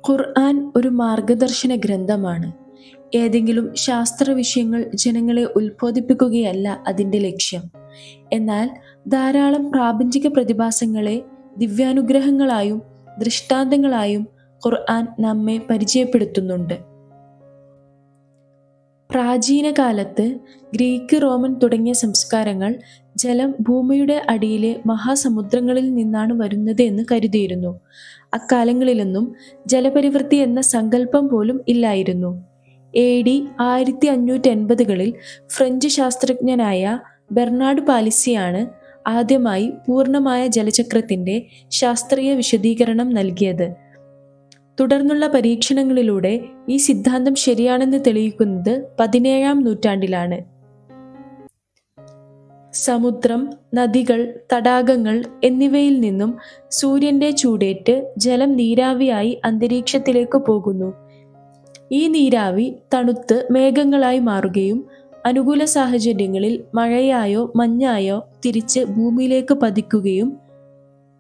ഖുർആൻ ഒരു മാർഗദർശന ഗ്രന്ഥമാണ്. ഏതെങ്കിലും ശാസ്ത്ര വിഷയങ്ങൾ ജനങ്ങളെ ഉത്ബോധിപ്പിക്കുകയല്ല അതിൻ്റെ ലക്ഷ്യം. എന്നാൽ ധാരാളം പ്രാപഞ്ചിക പ്രതിഭാസങ്ങളെ ദിവ്യാനുഗ്രഹങ്ങളായും ദൃഷ്ടാന്തങ്ങളായും ഖുർആൻ നമ്മെ പരിചയപ്പെടുത്തുന്നുണ്ട്. പ്രാചീന കാലത്ത് ഗ്രീക്ക്, റോമൻ തുടങ്ങിയ സംസ്കാരങ്ങൾ ജലം ഭൂമിയുടെ അടിയിലെ മഹാസമുദ്രങ്ങളിൽ നിന്നാണ് വരുന്നത് എന്ന് കരുതിയിരുന്നു. അക്കാലങ്ങളിലൊന്നും ജലപരിവൃത്തി എന്ന സങ്കല്പം പോലും ഇല്ലായിരുന്നു. AD 1580-കളിൽ ഫ്രഞ്ച് ശാസ്ത്രജ്ഞനായ ബെർണാഡ് പാലിസിയാണ് ആദ്യമായി പൂർണ്ണമായ ജലചക്രത്തിൻ്റെ ശാസ്ത്രീയ വിശദീകരണം നൽകിയത്. തുടർന്നുള്ള പരീക്ഷണങ്ങളിലൂടെ ഈ സിദ്ധാന്തം ശരിയാണെന്ന് തെളിയിക്കുന്നത് 17-ാം നൂറ്റാണ്ടിലാണ്. സമുദ്രം, നദികൾ, തടാകങ്ങൾ എന്നിവയിൽ നിന്നും സൂര്യന്റെ ചൂടേറ്റ് ജലം നീരാവിയായി അന്തരീക്ഷത്തിലേക്ക് പോകുന്നു. ഈ നീരാവി തണുത്ത് മേഘങ്ങളായി മാറുകയും അനുകൂല സാഹചര്യങ്ങളിൽ മഴയായോ മഞ്ഞായോ തിരിച്ച് ഭൂമിയിലേക്ക് പതിക്കുകയും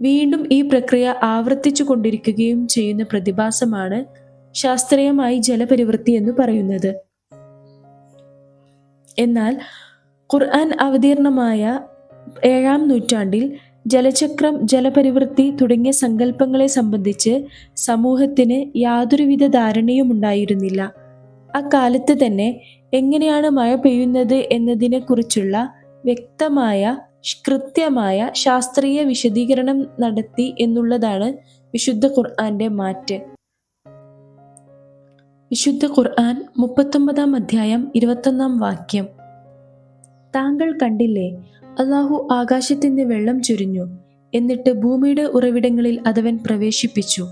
വീണ്ടും ഈ പ്രക്രിയ ആവർത്തിച്ചു കൊണ്ടിരിക്കുകയും ചെയ്യുന്ന പ്രതിഭാസമാണ് ശാസ്ത്രീയമായി ജലപരിവൃത്തി എന്ന് പറയുന്നത്. എന്നാൽ ഖുർആൻ അവതീർണമായ 7-ാം നൂറ്റാണ്ടിൽ ജലചക്രം, ജലപരിവൃത്തി തുടങ്ങിയ സങ്കല്പങ്ങളെ സംബന്ധിച്ച് സമൂഹത്തിന് യാതൊരുവിധ ധാരണയും ഉണ്ടായിരുന്നില്ല. അക്കാലത്ത് തന്നെ എങ്ങനെയാണ് മഴ പെയ്യുന്നത് എന്നതിനെക്കുറിച്ചുള്ള വ്യക്തമായ കൃത്യമായ ശാസ്ത്രീയ വിശദീകരണം നടത്തി എന്നുള്ളതാണ് വിശുദ്ധ ഖുർആന്റെ മാറ്റ്. വിശുദ്ധ ഖുർആൻ 39-ാം അധ്യായം 21-ാം വാക്യം: താങ്കൾ കണ്ടില്ലേ, അല്ലാഹു ആകാശത്ത് നിന്ന് വെള്ളം ചൊരിഞ്ഞു, എന്നിട്ട് ഭൂമിയുടെ ഉറവിടങ്ങളിൽ അതവൻ പ്രവേശിപ്പിച്ചു.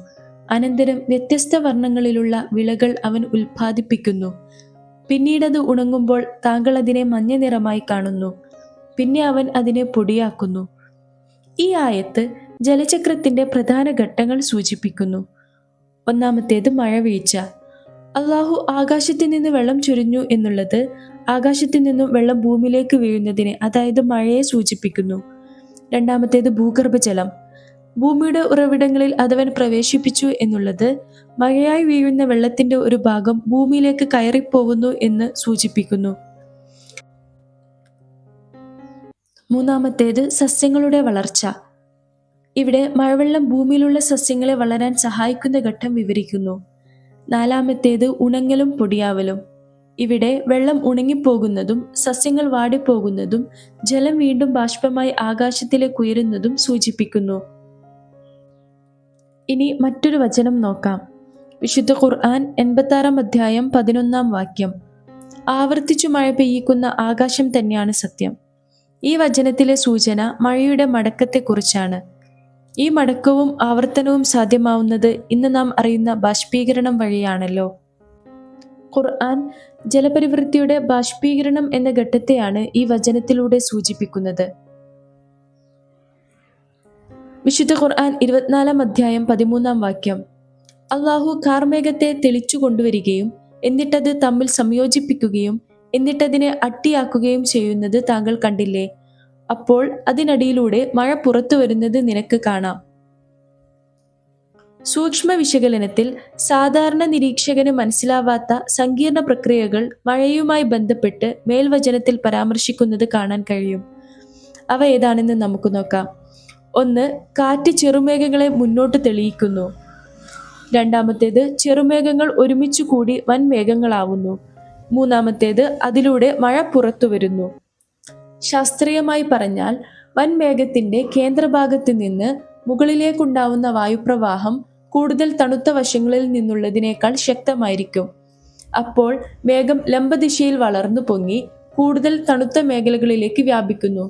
അനന്തരം വ്യത്യസ്ത വർണ്ണങ്ങളിലുള്ള വിളകൾ അവൻ ഉൽപ്പാദിപ്പിക്കുന്നു. പിന്നീടത് ഉണങ്ങുമ്പോൾ താങ്കൾ അതിനെ മഞ്ഞ നിറമായി കാണുന്നു. പിന്നെ അവൻ അതിനെ പൊടിയാക്കുന്നു. ഈ ആയത്ത് ജലചക്രത്തിന്റെ പ്രധാന ഘട്ടങ്ങൾ സൂചിപ്പിക്കുന്നു. ഒന്നാമത്തേത് മഴവീഴ്ച. അല്ലാഹു ആകാശത്തിൽ നിന്ന് വെള്ളം ചൊരിഞ്ഞു എന്നുള്ളത് ആകാശത്തിൽ നിന്നും വെള്ളം ഭൂമിയിലേക്ക് വീഴുന്നതിനെ, അതായത് മഴയെ സൂചിപ്പിക്കുന്നു. രണ്ടാമത്തേത് ഭൂഗർഭജലം. ഭൂമിയുടെ ഉറവിടങ്ങളിൽ അതവൻ പ്രവേശിപ്പിച്ചു എന്നുള്ളത് മഴയായി വീഴുന്ന വെള്ളത്തിന്റെ ഒരു ഭാഗം ഭൂമിയിലേക്ക് കയറിപ്പോകുന്നു എന്ന് സൂചിപ്പിക്കുന്നു. മൂന്നാമത്തേത് സസ്യങ്ങളുടെ വളർച്ച. ഇവിടെ മഴവെള്ളം ഭൂമിയിലുള്ള സസ്യങ്ങളെ വളരാൻ സഹായിക്കുന്ന ഘട്ടം വിവരിക്കുന്നു. നാലാമത്തേത് ഉണങ്ങലും പൊടിയാവലും. ഇവിടെ വെള്ളം ഉണങ്ങിപ്പോകുന്നതും സസ്യങ്ങൾ വാടിപ്പോകുന്നതും ജലം വീണ്ടും ബാഷ്പമായി ആകാശത്തിലേക്ക് ഉയരുന്നതും സൂചിപ്പിക്കുന്നു. ഇനി മറ്റൊരു വചനം നോക്കാം. വിശുദ്ധ ഖുർആൻ 86-ാം അധ്യായം 11-ാം വാക്യം: ആവർത്തിച്ചു മഴ പെയ്യിക്കുന്ന ആകാശം തന്നെയാണ് സത്യം. ഈ വചനത്തിലെ സൂചന മഴയുടെ മടക്കത്തെക്കുറിച്ചാണ്. ഈ മടക്കവും ആവർത്തനവും സാധ്യമാവുന്നത് ഇന്ന് നാം അറിയുന്ന ബാഷ്പീകരണം വഴിയാണല്ലോ. ഖുർആൻ ജലപരിവൃത്തിയുടെ ബാഷ്പീകരണം എന്ന ഘട്ടത്തെയാണ് ഈ വചനത്തിലൂടെ സൂചിപ്പിക്കുന്നത്. വിശുദ്ധ ഖുർആൻ 24-ാം അധ്യായം 13-ാം വാക്യം: അല്ലാഹു കാർമേഘത്തെ തെളിച്ചു കൊണ്ടുവരികയും എന്നിട്ടത് തമ്മിൽ സംയോജിപ്പിക്കുകയും എന്നിട്ടതിനെ അട്ടിയാക്കുകയും ചെയ്യുന്നത് താങ്കൾ കണ്ടില്ലേ? അപ്പോൾ അതിനടിയിലൂടെ മഴ പുറത്തു വരുന്നത് നിനക്ക് കാണാം. സൂക്ഷ്മ വിശകലനത്തിൽ സാധാരണ നിരീക്ഷകന് മനസ്സിലാവാത്ത സങ്കീർണ പ്രക്രിയകൾ മഴയുമായി ബന്ധപ്പെട്ട് മേൽവചനത്തിൽ പരാമർശിക്കുന്നത് കാണാൻ കഴിയും. അവ ഏതാണെന്ന് നമുക്ക് നോക്കാം. 1. കാറ്റ് ചെറുമേഘങ്ങളെ മുന്നോട്ട് തെളിയിക്കുന്നു. രണ്ടാമത്തേത്, ചെറുമേഘങ്ങൾ ഒരുമിച്ചു കൂടി വൻമേഘങ്ങളാവുന്നു. മൂന്നാമത്തേത്, അതിലൂടെ മഴ പുറത്തു വരുന്നു. ശാസ്ത്രീയമായി പറഞ്ഞാൽ വൻമേഘത്തിന്റെ കേന്ദ്രഭാഗത്ത് നിന്ന് മുകളിലേക്കുണ്ടാവുന്ന വായുപ്രവാഹം കൂടുതൽ തണുത്ത വശങ്ങളിൽ നിന്നുള്ളതിനേക്കാൾ ശക്തമായിരിക്കും. അപ്പോൾ മേഘം ലംബദിശയിൽ വളർന്നു പൊങ്ങി കൂടുതൽ തണുത്ത മേഖലകളിലേക്ക് വ്യാപിക്കുന്നു.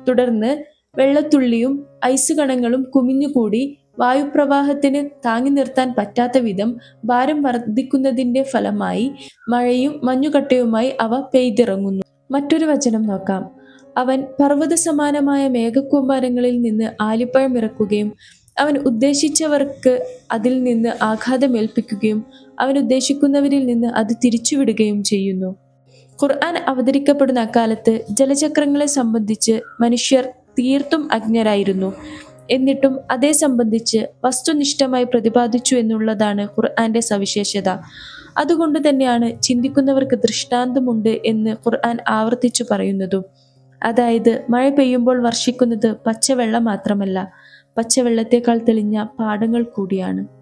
തുടർന്ന് വെള്ളത്തുള്ളിയും ഐസ് കണങ്ങളും കുമിഞ്ഞുകൂടി വായുപ്രവാഹത്തിന് താങ്ങി നിർത്താൻ പറ്റാത്ത വിധം ഭാരം വർദ്ധിക്കുന്നതിൻ്റെ ഫലമായി മഴയും മഞ്ഞുകട്ടയുമായി അവ പെയ്തിറങ്ങുന്നു. മറ്റൊരു വചനം നോക്കാം. അവൻ പർവ്വത സമാനമായ മേഘക്കൂമ്പാരങ്ങളിൽ നിന്ന് ആലിപ്പഴം ഇറക്കുകയും അവൻ ഉദ്ദേശിച്ചവർക്ക് അതിൽ നിന്ന് ആഘാതമേൽപ്പിക്കുകയും അവൻ ഉദ്ദേശിക്കുന്നവരിൽ നിന്ന് അത് തിരിച്ചുവിടുകയും ചെയ്യുന്നു. ഖുർആൻ അവതരിക്കപ്പെടുന്ന അക്കാലത്ത് ജലചക്രങ്ങളെ സംബന്ധിച്ച് മനുഷ്യർ തീർത്തും അജ്ഞരായിരുന്നു. എന്നിട്ടും അതേ സംബന്ധിച്ച് വസ്തുനിഷ്ഠമായി പ്രതിപാദിച്ചു എന്നുള്ളതാണ് ഖുർആന്റെ സവിശേഷത. അതുകൊണ്ട് തന്നെയാണ് ചിന്തിക്കുന്നവർക്ക് ദൃഷ്ടാന്തമുണ്ട് എന്ന് ഖുർആൻ ആവർത്തിച്ചു പറയുന്നതും. അതായത് മഴ പെയ്യുമ്പോൾ വർഷിക്കുന്നത് പച്ചവെള്ളം മാത്രമല്ല, പച്ചവെള്ളത്തേക്കാൾ തെളിഞ്ഞ പാടങ്ങൾ കൂടിയാണ്.